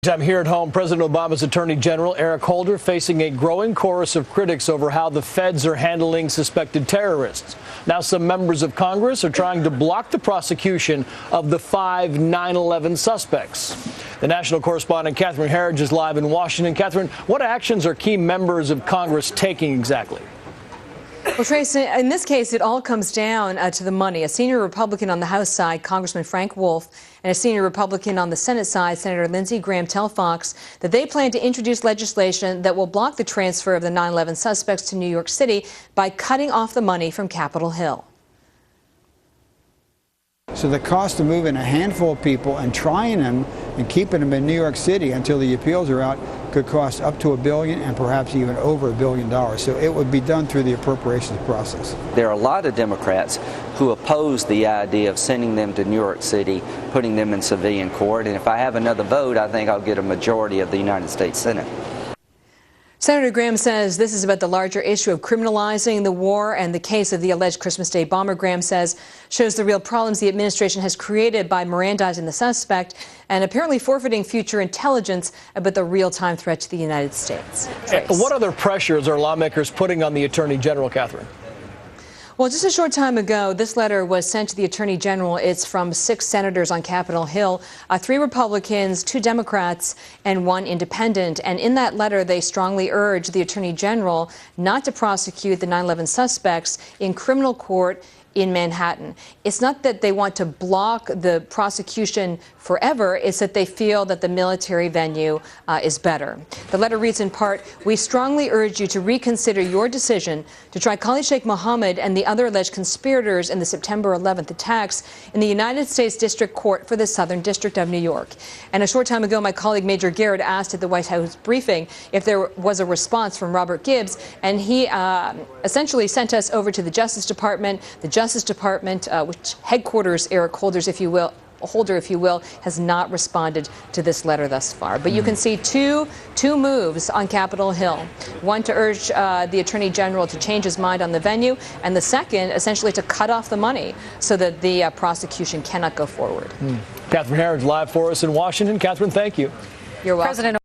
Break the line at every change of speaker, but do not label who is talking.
I'm here at home. President Obama's Attorney General Eric Holder facing a growing chorus of critics over how the feds are handling suspected terrorists. Now some members of Congress are trying to block the prosecution of the 5 9/11 suspects. The national correspondent Catherine Herridge is live in Washington. Catherine, what actions are key members of Congress taking exactly?
Well, Trace, in this case, it all comes down to the money. A senior Republican on the House side, Congressman Frank Wolf, and a senior Republican on the Senate side, Senator Lindsey Graham, tell Fox that they plan to introduce legislation that will block the transfer of the 9/11 suspects to New York City by cutting off the money from Capitol Hill.
So the cost of moving a handful of people and trying them and keeping them in New York City until the appeals are out could cost up to $1 billion and perhaps even over $1 billion. So it would be done through the appropriations process.
There are a lot of Democrats who oppose the idea of sending them to New York City, putting them in civilian court. And if I have another vote, I think I'll get a majority of the United States Senate.
Senator Graham says this is about the larger issue of criminalizing the war, and the case of the alleged Christmas Day bomber, Graham says, shows the real problems the administration has created by Mirandizing the suspect and apparently forfeiting future intelligence about the real-time threat to the United States.
What other pressures are lawmakers putting on the Attorney General, Catherine?
Well, just a short time ago, this letter was sent to the Attorney General. It's from 6 senators on Capitol Hill, 3 Republicans, 2 Democrats, and 1 independent. And in that letter, they strongly urge the Attorney General not to prosecute the 9/11 suspects in criminal court in Manhattan. It's not that they want to block the prosecution forever, it's that they feel that the military venue is better. The letter reads in part, "We strongly urge you to reconsider your decision to try Khalid Sheikh Mohammed and the other alleged conspirators in the September 11th attacks in the United States District Court for the Southern District of New York." And a short time ago, my colleague Major Garrett asked at the White House briefing if there was a response from Robert Gibbs, and he essentially sent us over to the Justice Department. The Justice Department, which headquarters Eric Holder, if you will, has not responded to this letter thus far. But you can see two moves on Capitol Hill. One to urge the Attorney General to change his mind on the venue, and the second essentially to cut off the money so that the prosecution cannot go forward.
Catherine Herridge live for us in Washington. Catherine, thank you.
You're welcome.